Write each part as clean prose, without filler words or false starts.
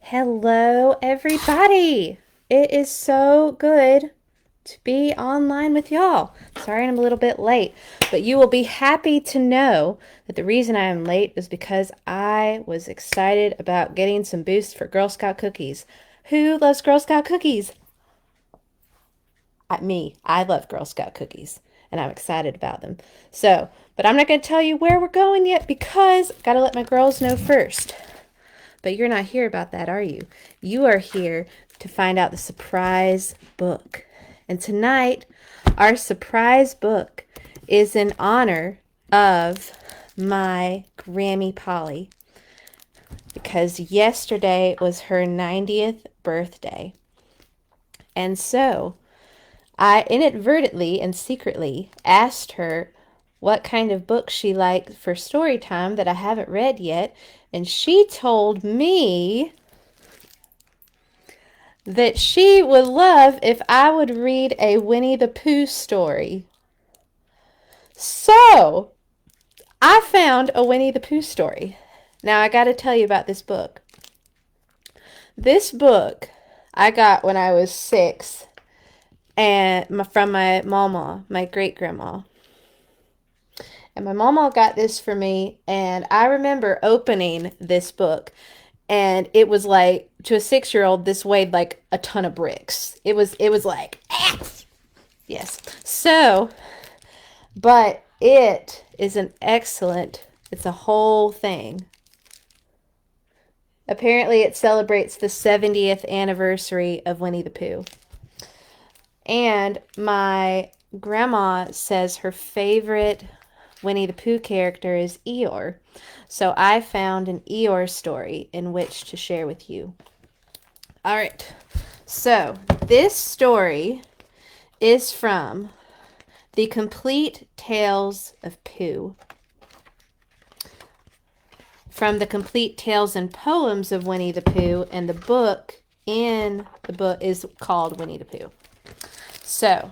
Hello, everybody. It is so good to be online with y'all. Sorry I'm a little bit late, but you will be happy to know that the reason I am late is because I was excited about getting some boosts for Girl Scout cookies. Who loves Girl Scout cookies? Me. I love Girl Scout cookies, and I'm excited about them. But I'm not going to tell you where we're going yet because I got to let my girls know first. But you're not here about that, are you? You are here to find out the surprise book. And tonight, our surprise book is in honor of my Grammy Polly because yesterday was her 90th birthday. And so I inadvertently and secretly asked her what kind of book she liked for story time that I haven't read yet, and she told me that she would love if I would read a Winnie the Pooh story. So, I found a Winnie the Pooh story. Now, I got to tell you about this book. This book I got when I was 6 and from my mama, my great grandma. And my mama got this for me, and I remember opening this book, and it was like, to a 6-year-old, this weighed like a ton of bricks. It was like, ah! Yes. So, but it is it's a whole thing. Apparently, it celebrates the 70th anniversary of Winnie the Pooh. And my grandma says her favorite Winnie the Pooh character is Eeyore. So I found an Eeyore story in which to share with you. All right. So this story is from The Complete Tales of Pooh. From the Complete Tales and Poems of Winnie the Pooh, and the book is called Winnie the Pooh. So,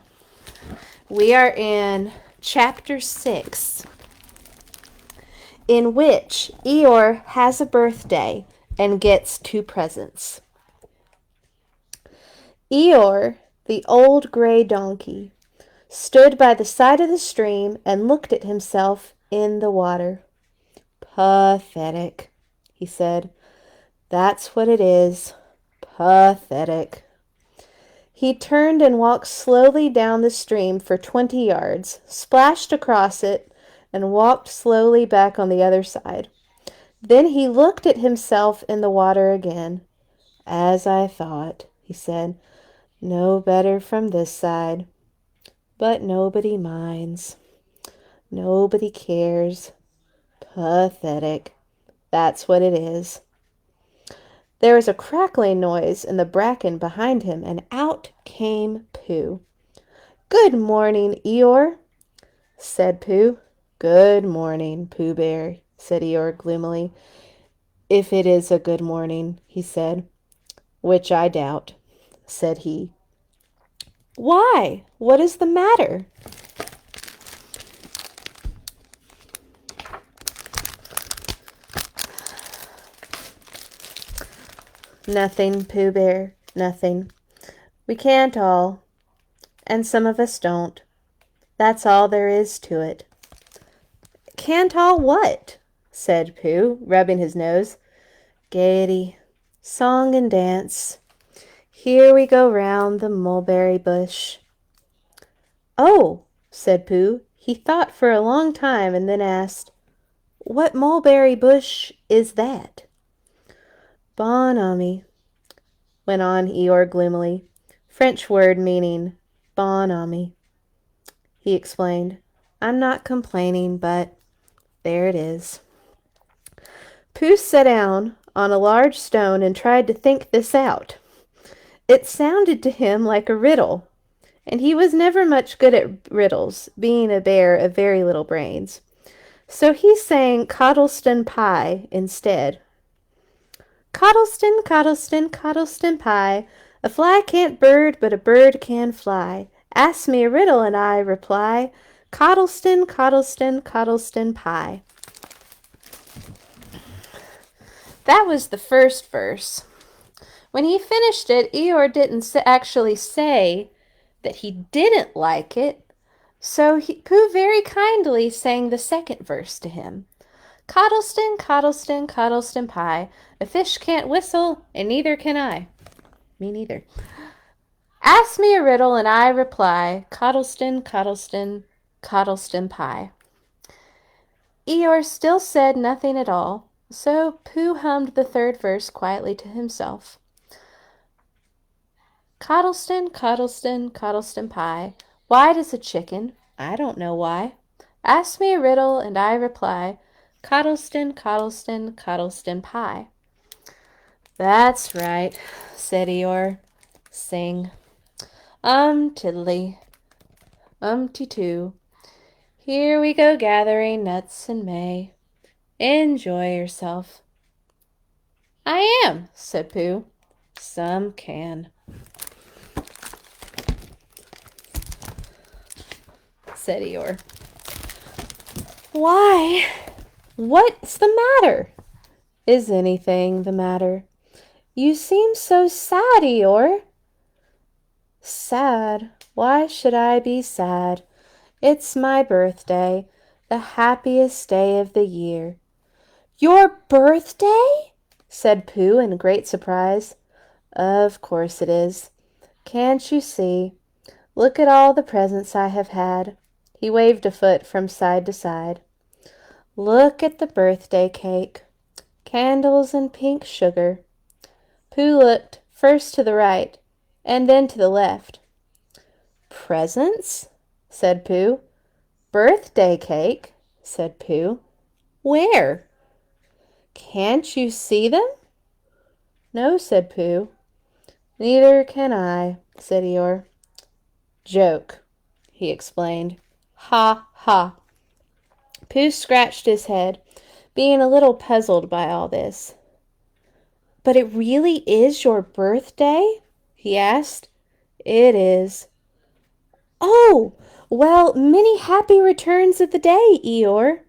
we are in chapter 6, in which Eeyore has a birthday and gets 2 presents. Eeyore, the old gray donkey, stood by the side of the stream and looked at himself in the water. Pathetic, he said. That's what it is. Pathetic. He turned and walked slowly down the stream for 20 yards, splashed across it, and walked slowly back on the other side. Then he looked at himself in the water again. As I thought, he said. No better from this side. But nobody minds. Nobody cares. Pathetic. That's what it is. There was a crackling noise in the bracken behind him, and out came Pooh. Good morning, Eeyore, said Pooh. Good morning, Pooh Bear, said Eeyore gloomily. If it is a good morning, he said. Which I doubt, said he. Why? What is the matter? Nothing, Pooh Bear, nothing. We can't all, and some of us don't. That's all there is to it. Can't all what? Said Pooh, rubbing his nose. Gaiety, song and dance. Here we go round the mulberry bush. Oh, said Pooh. He thought for a long time and then asked, What mulberry bush is that? Bonhomie, went on Eeyore gloomily. French word meaning bonhomie. He explained. I'm not complaining, but there it is. Pooh sat down on a large stone and tried to think this out. It sounded to him like a riddle, and he was never much good at riddles, being a bear of very little brains. So he sang Cottleston Pie instead. Cottleston, Cottleston, Cottleston Pie, a fly can't bird, but a bird can fly. Ask me a riddle, and I reply, Cottleston, Cottleston, Cottleston Pie. That was the first verse. When he finished it, Eeyore didn't actually say that he didn't like it, so Pooh very kindly sang the second verse to him. Coddleston, Coddleston, Coddleston pie. A fish can't whistle, and neither can I. Me neither. Ask me a riddle, and I reply. Coddleston, Coddleston, Coddleston pie. Eeyore still said nothing at all, so Pooh hummed the third verse quietly to himself. Coddleston, Coddleston, Coddleston pie. White as a chicken, I don't know why. Ask me a riddle, and I reply. Coddleston, Coddleston, Coddleston pie. That's right, said Eeyore. Sing. Tiddly, too. Here we go gathering nuts in May. Enjoy yourself. I am, said Pooh. Some can, said Eeyore. Why? What's the matter? Is anything the matter? You seem so sad, Eeyore. Sad? Why should I be sad? It's my birthday, the happiest day of the year. Your birthday? Said Pooh in great surprise. Of course it is. Can't you see? Look at all the presents I have had. He waved a foot from side to side. Look at the birthday cake. Candles and pink sugar. Pooh looked first to the right and then to the left. Presents? Said Pooh. Birthday cake? Said Pooh. Where? Can't you see them? No, said Pooh. Neither can I, said Eeyore. Joke, he explained. Ha, ha. Pooh scratched his head, being a little puzzled by all this. But it really is your birthday? He asked. It is. Oh, well, many happy returns of the day, Eeyore.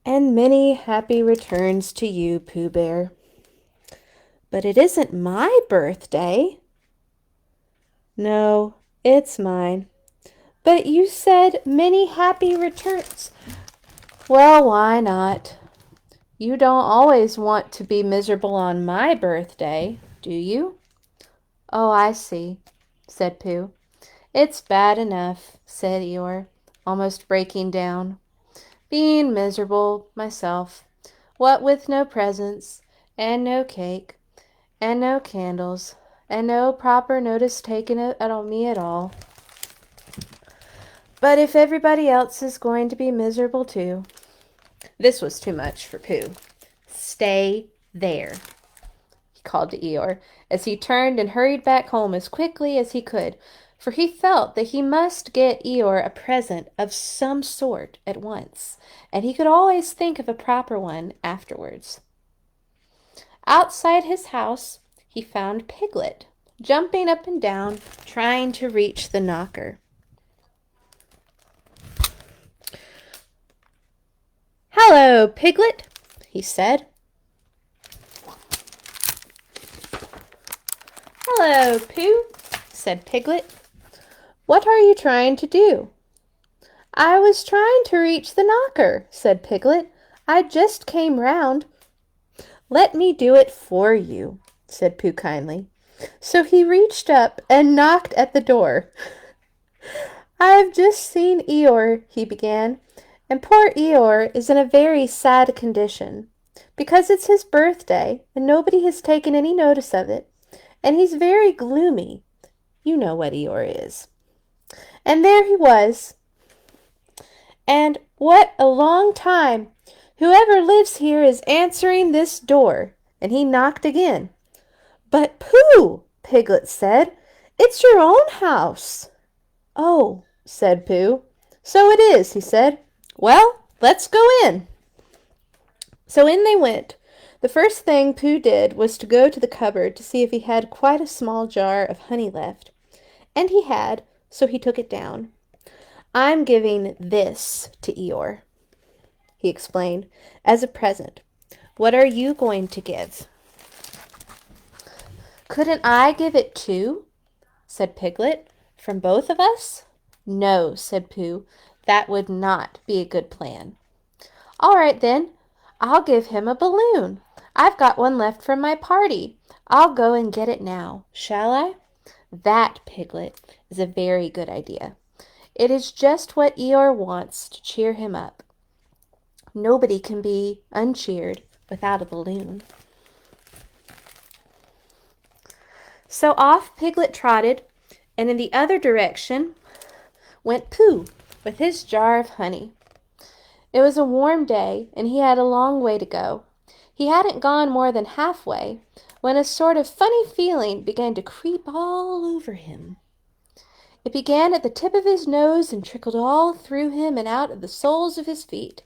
And many happy returns to you, Pooh Bear. But it isn't my birthday. No, it's mine. But you said many happy returns. Well, why not? You don't always want to be miserable on my birthday, do you? Oh, I see, said Pooh. It's bad enough, said Eeyore, almost breaking down. Being miserable myself, what with no presents, and no cake, and no candles, and no proper notice taken of me at all. But if everybody else is going to be miserable too. This was too much for Pooh. Stay there, he called to Eeyore, as he turned and hurried back home as quickly as he could, for he felt that he must get Eeyore a present of some sort at once, and he could always think of a proper one afterwards. Outside his house, he found Piglet, jumping up and down, trying to reach the knocker. Hello, Piglet, he said. Hello, Pooh, said Piglet. What are you trying to do? I was trying to reach the knocker, said Piglet. I just came round. Let me do it for you, said Pooh kindly. So he reached up and knocked at the door. I've just seen Eeyore, he began, and poor Eeyore is in a very sad condition, because it's his birthday, and nobody has taken any notice of it, and he's very gloomy. You know what Eeyore is. And there he was. And what a long time! Whoever lives here is answering this door. And he knocked again. But Pooh, Piglet said, it's your own house. Oh, said Pooh. So it is, he said. Well, let's go in. So in they went. The first thing Pooh did was to go to the cupboard to see if he had quite a small jar of honey left. And he had, so he took it down. I'm giving this to Eeyore, he explained, as a present. What are you going to give? Couldn't I give it too? Said Piglet. From both of us? No, said Pooh. That would not be a good plan. All right, then. I'll give him a balloon. I've got one left from my party. I'll go and get it now. Shall I? That, Piglet, is a very good idea. It is just what Eeyore wants to cheer him up. Nobody can be uncheered without a balloon. So off Piglet trotted, and in the other direction went Pooh with his jar of honey. It was a warm day, and he had a long way to go. He hadn't gone more than halfway when a sort of funny feeling began to creep all over him. It began at the tip of his nose and trickled all through him and out of the soles of his feet.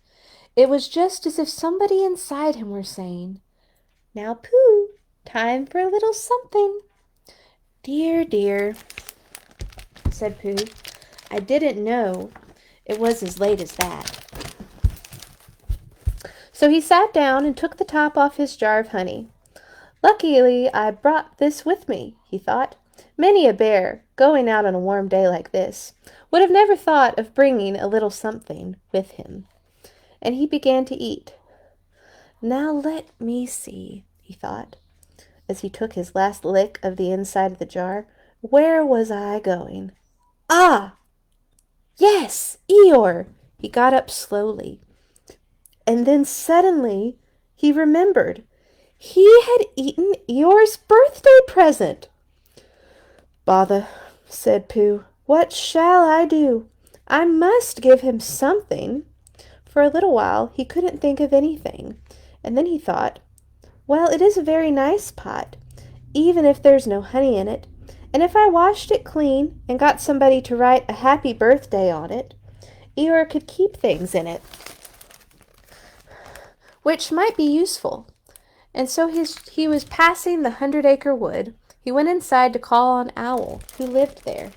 It was just as if somebody inside him were saying, "Now, Pooh, time for a little something." "Dear, dear," said Pooh. "I didn't know it was as late as that." So he sat down and took the top off his jar of honey. "Luckily I brought this with me," he thought. "Many a bear, going out on a warm day like this, would have never thought of bringing a little something with him." And he began to eat. "Now let me see," he thought, as he took his last lick of the inside of the jar. "Where was I going? Ah! Yes, Eeyore!" He got up slowly. And then suddenly he remembered. He had eaten Eeyore's birthday present. "Bother," said Pooh. "What shall I do? I must give him something." For a little while he couldn't think of anything, and then he thought, "Well, it is a very nice pot, even if there's no honey in it, and if I washed it clean and got somebody to write a happy birthday on it, Eeyore could keep things in it, which might be useful." And so he was passing the 100-acre wood. He went inside to call on Owl, who lived there.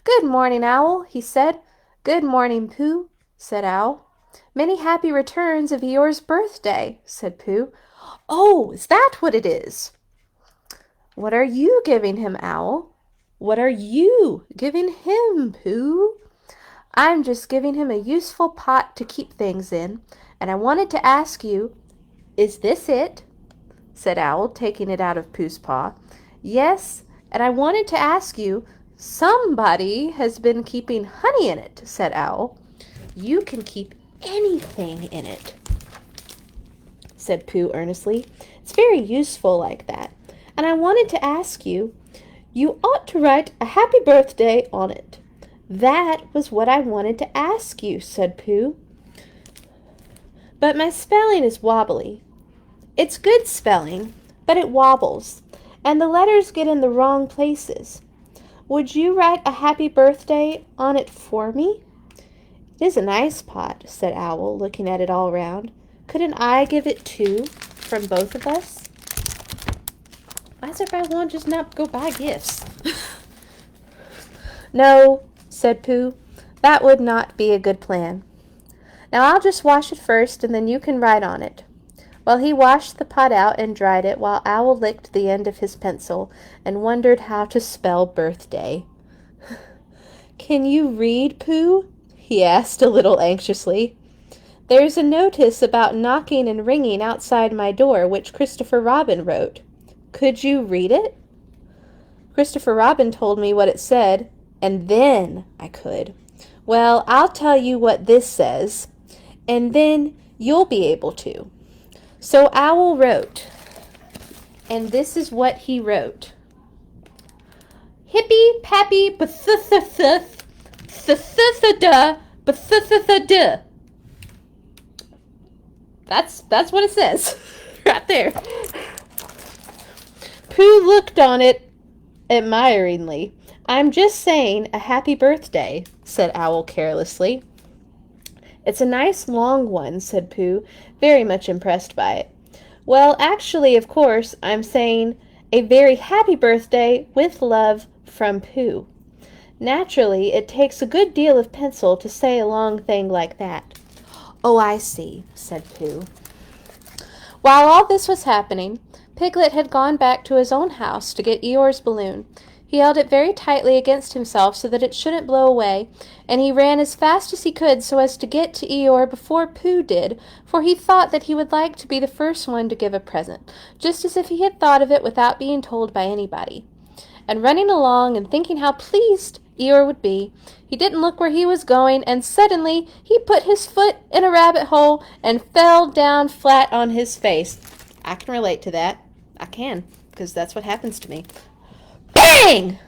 "Good morning, Owl," he said. "Good morning, Pooh," said Owl. "Many happy returns of Eeyore's birthday," said Pooh. "Oh, is that what it is?" "What are you giving him, Owl?" "What are you giving him, Pooh?" "I'm just giving him a useful pot to keep things in, and I wanted to ask you, is this it?" said Owl, taking it out of Pooh's paw. "Yes, and I wanted to ask you, somebody has been keeping honey in it," said Owl. "You can keep anything in it," said Pooh earnestly. "It's very useful like that. And I wanted to ask you, you ought to write a happy birthday on it." "That was what I wanted to ask you," said Pooh. "But my spelling is wobbly." "It's good spelling, but it wobbles, and the letters get in the wrong places. Would you write a happy birthday on it for me?" "It is a nice pot," said Owl, looking at it all round. "Couldn't I give it too, from both of us?" Why does everybody want to just not go buy gifts? "No," said Pooh, "that would not be a good plan. Now I'll just wash it first, and then you can write on it." Well, he washed the pot out and dried it, while Owl licked the end of his pencil and wondered how to spell birthday. "Can you read, Pooh?" he asked a little anxiously. "There's a notice about knocking and ringing outside my door which Christopher Robin wrote. Could you read it?" "Christopher Robin told me what it said, and then I could. Well, I'll tell you what this says, and then you'll be able to." So Owl wrote, and this is what he wrote. "Hippy pappy bathuthuthuth, thuthuthuduh, bathuthuthuduh." That's what it says, right there. Pooh looked on it admiringly. "I'm just saying a happy birthday," said Owl carelessly. "It's a nice long one," said Pooh, very much impressed by it. "Well, actually, of course, I'm saying a very happy birthday with love from Pooh. Naturally, it takes a good deal of pencil to say a long thing like that." "Oh, I see," said Pooh. While all this was happening, Piglet had gone back to his own house to get Eeyore's balloon. He held it very tightly against himself so that it shouldn't blow away, and he ran as fast as he could so as to get to Eeyore before Pooh did, for he thought that he would like to be the first one to give a present, just as if he had thought of it without being told by anybody. And running along and thinking how pleased Eeyore would be, he didn't look where he was going, and suddenly he put his foot in a rabbit hole and fell down flat on his face. I can relate to that. I can, because that's what happens to me. Bang!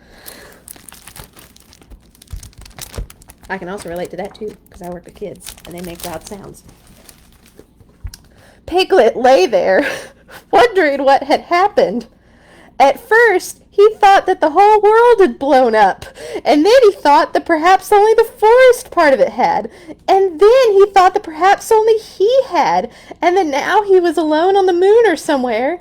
I can also relate to that too, because I work with kids, and they make loud sounds. Piglet lay there, wondering what had happened. At first, he thought that the whole world had blown up, and then he thought that perhaps only the forest part of it had, and then he thought that perhaps only he had, and that now he was alone on the moon or somewhere,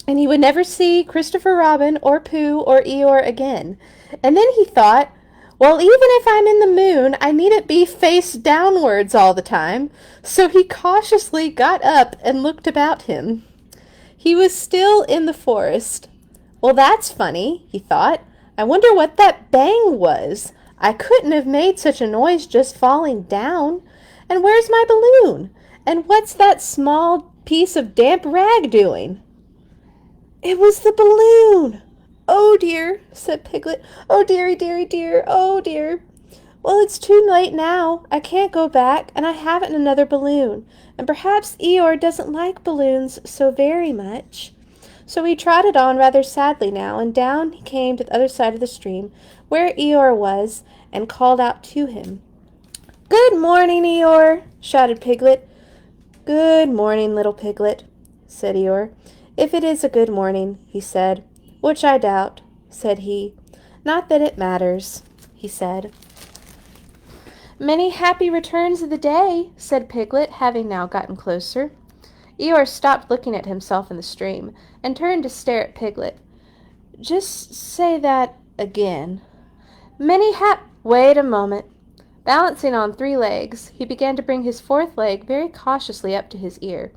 and he would never see Christopher Robin or Pooh or Eeyore again. And then he thought, well, even if I'm in the moon, I needn't be face downwards all the time. So he cautiously got up and looked about him. He was still in the forest. Well, that's funny, he thought. I wonder what that bang was. I couldn't have made such a noise just falling down. And where's my balloon? And what's that small piece of damp rag doing? It was the balloon. Oh, dear, said Piglet. Oh, dearie, dearie, dear. Oh, dear. Well, it's too late now. I can't go back, and I haven't another balloon. And perhaps Eeyore doesn't like balloons so very much. So he trotted on rather sadly now, and down he came to the other side of the stream, where Eeyore was, and called out to him. Good morning, Eeyore, shouted Piglet. Good morning, little Piglet, said Eeyore. If it is a good morning, he said. Which I doubt, said he. Not that it matters, he said. Many happy returns of the day, said Piglet, having now gotten closer. Eeyore stopped looking at himself in the stream, and turned to stare at Piglet. Just say that again. Wait a moment. Balancing on 3 legs, he began to bring his 4th leg very cautiously up to his ear.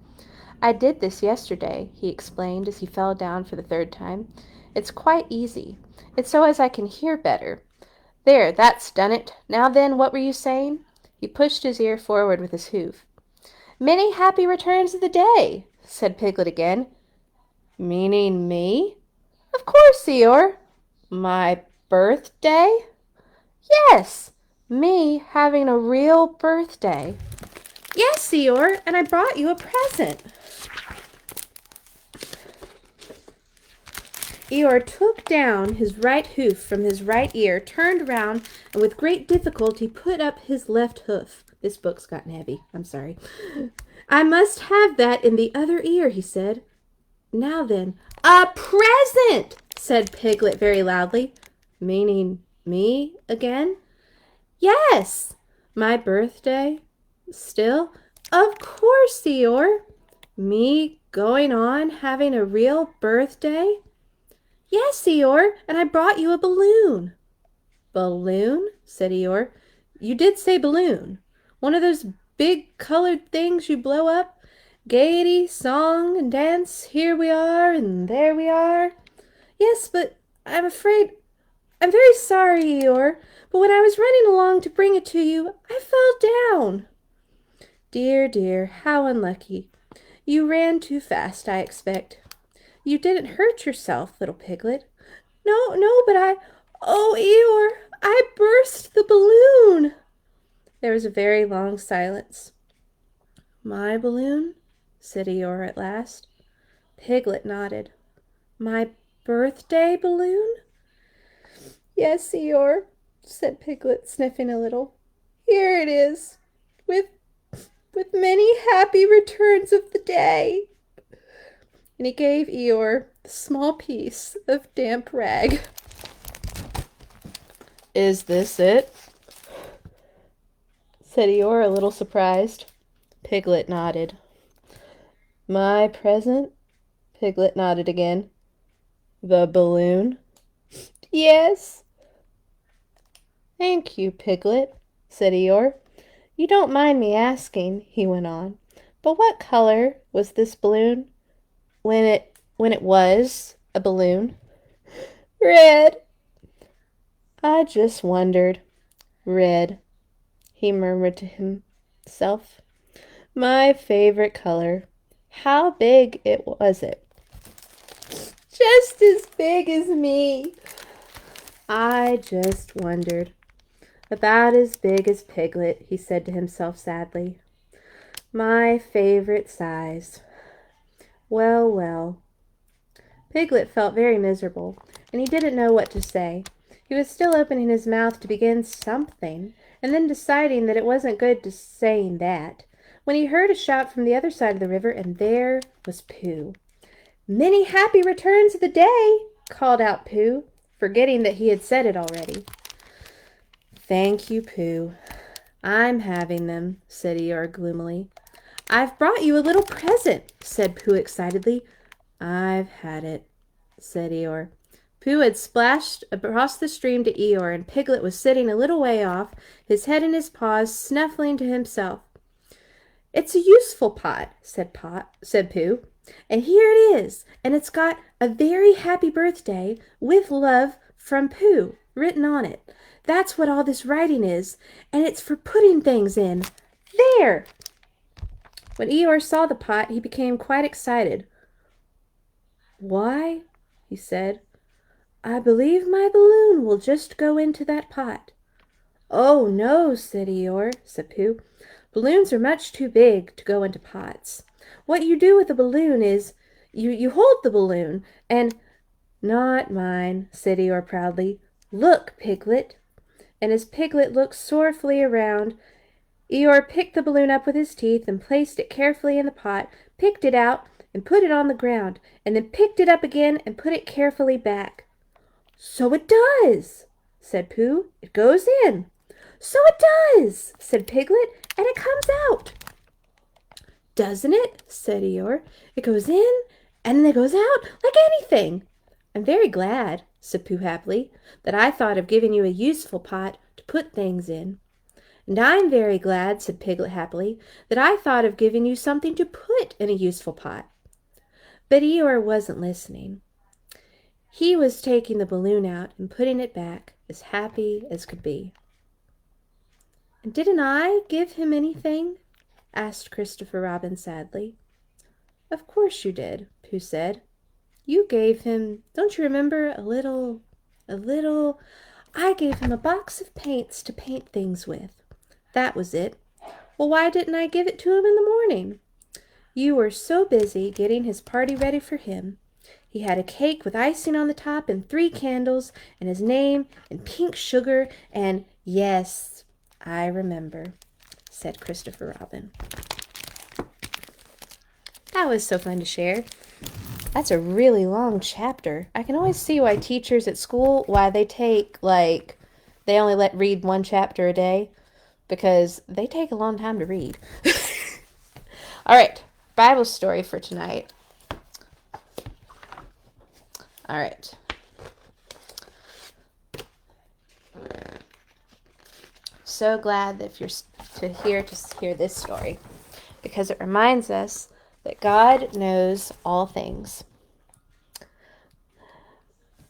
I did this yesterday, he explained as he fell down for the 3rd time. It's quite easy. It's so as I can hear better. There, that's done it. Now then, what were you saying? He pushed his ear forward with his hoof. Many happy returns of the day, said Piglet again. Meaning me? Of course, Eeyore. My birthday? Yes, me having a real birthday. Yes, Eeyore, and I brought you a present. Eeyore took down his right hoof from his right ear, turned round, and with great difficulty put up his left hoof. This book's gotten heavy. I'm sorry. I must have that in the other ear, he said. Now then, a present, said Piglet very loudly. Meaning me again? Yes. My birthday? Still? Of course, Eeyore. Me going on having a real birthday? Yes, Eeyore, and I brought you a balloon. Balloon? Said Eeyore. You did say balloon. One of those big colored things you blow up? Gaiety, song, and dance, here we are, and there we are. Yes, but I'm very sorry, Eeyore, but when I was running along to bring it to you, I fell down. Dear, dear, how unlucky. You ran too fast, I expect. You didn't hurt yourself, little Piglet. No, but oh, Eeyore, I burst the balloon. There was a very long silence. My balloon? Said Eeyore at last. Piglet nodded. My birthday balloon? Yes, Eeyore, said Piglet, sniffing a little. Here it is, with many happy returns of the day. And he gave Eeyore a small piece of damp rag. Is this it? Said Eeyore, a little surprised. Piglet nodded. My present? Piglet nodded again. The balloon? Yes. Thank you, Piglet, said Eeyore. You don't mind me asking, he went on, But what color was this balloon when it was a balloon? Red. I just wondered. Red, he murmured to himself. My favorite color. How big was it? Just as big as me. I just wondered. About as big as Piglet, he said to himself sadly. My favorite size. Well, well. Piglet felt very miserable, and he didn't know what to say. He was still opening his mouth to begin something, and then deciding that it wasn't good to saying that, when he heard a shout from the other side of the river, and there was Pooh. Many happy returns of the day, called out Pooh, forgetting that he had said it already. Thank you, Pooh. I'm having them, said Eeyore gloomily. I've brought you a little present, said Pooh excitedly. I've had it, said Eeyore. Pooh had splashed across the stream to Eeyore, and Piglet was sitting a little way off, his head in his paws, snuffling to himself. It's a useful pot, said Pooh, and here it is, and it's got a very happy birthday with love from Pooh written on it. That's what all this writing is, and it's for putting things in. There! When Eeyore saw the pot, he became quite excited. Why, he said, I believe my balloon will just go into that pot. Oh, no, said Pooh. Balloons are much too big to go into pots. What you do with a balloon is you hold the balloon and... Not mine, said Eeyore proudly. Look, Piglet. And as Piglet looked sorrowfully around, Eeyore picked the balloon up with his teeth and placed it carefully in the pot, picked it out and put it on the ground, and then picked it up again and put it carefully back. So it does, said Pooh. It goes in. So it does, said Piglet, and it comes out. Doesn't it? Said Eeyore. It goes in, and then it goes out like anything. I'm very glad, said Pooh happily, that I thought of giving you a useful pot to put things in. And I'm very glad, said Piglet happily, that I thought of giving you something to put in a useful pot. But Eeyore wasn't listening. He was taking the balloon out and putting it back, as happy as could be. And didn't I give him anything? Asked Christopher Robin sadly. Of course you did, Pooh said. You gave him, don't you remember, a little... I gave him a box of paints to paint things with. That was it. Well, why didn't I give it to him in the morning? You were so busy getting his party ready for him. He had a cake with icing on the top and 3 candles and his name and pink sugar and... Yes, I remember, said Christopher Robin. That was so fun to share. That's a really long chapter. I can always see why teachers at school, why they take, they only read 1 chapter a day, because they take a long time to read. All right, Bible story for tonight. All right. So glad that you're here to hear this story, because it reminds us that God knows all things.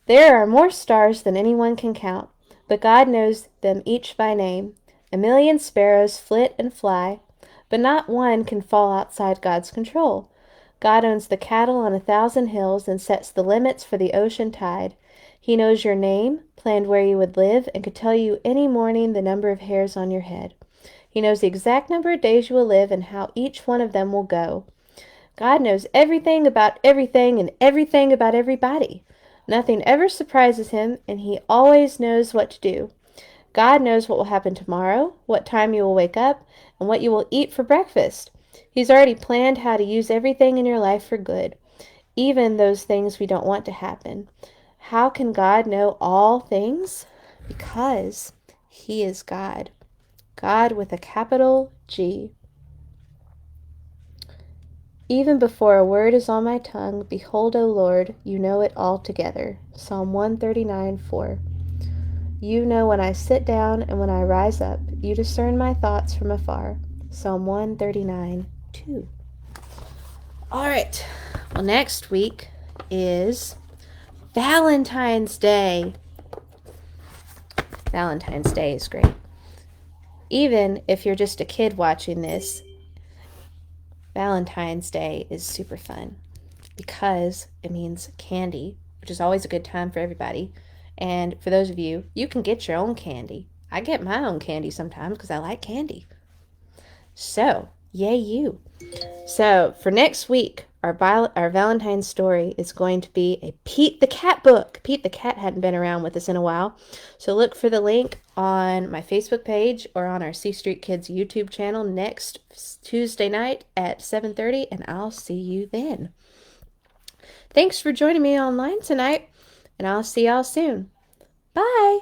There are more stars than anyone can count, but God knows them each by name. 1,000,000 sparrows flit and fly, but not one can fall outside God's control. God owns the cattle on 1,000 hills and sets the limits for the ocean tide. He knows your name, planned where you would live, and could tell you any morning the number of hairs on your head. He knows the exact number of days you will live and how each one of them will go. God knows everything about everything and everything about everybody. Nothing ever surprises him, and he always knows what to do. God knows what will happen tomorrow, what time you will wake up, and what you will eat for breakfast. He's already planned how to use everything in your life for good, even those things we don't want to happen. How can God know all things? Because he is God. God with a capital G. Even before a word is on my tongue, behold, O Lord, you know it altogether. Psalm 139:4. You know when I sit down and when I rise up. You discern my thoughts from afar. Psalm 139:2. All right. Well, next week is Valentine's Day. Valentine's Day is great. Even if you're just a kid watching this, Valentine's Day is super fun because it means candy, which is always a good time for everybody. And for those of you, you can get your own candy. I get my own candy sometimes because I like candy. So, yay you. So, for next week, our Valentine's story is going to be a Pete the Cat book. Pete the Cat hadn't been around with us in a while. So, look for the link on my Facebook page or on our C Street Kids YouTube channel next Tuesday night at 7:30, and I'll see you then. Thanks for joining me online tonight, and I'll see y'all soon. Bye!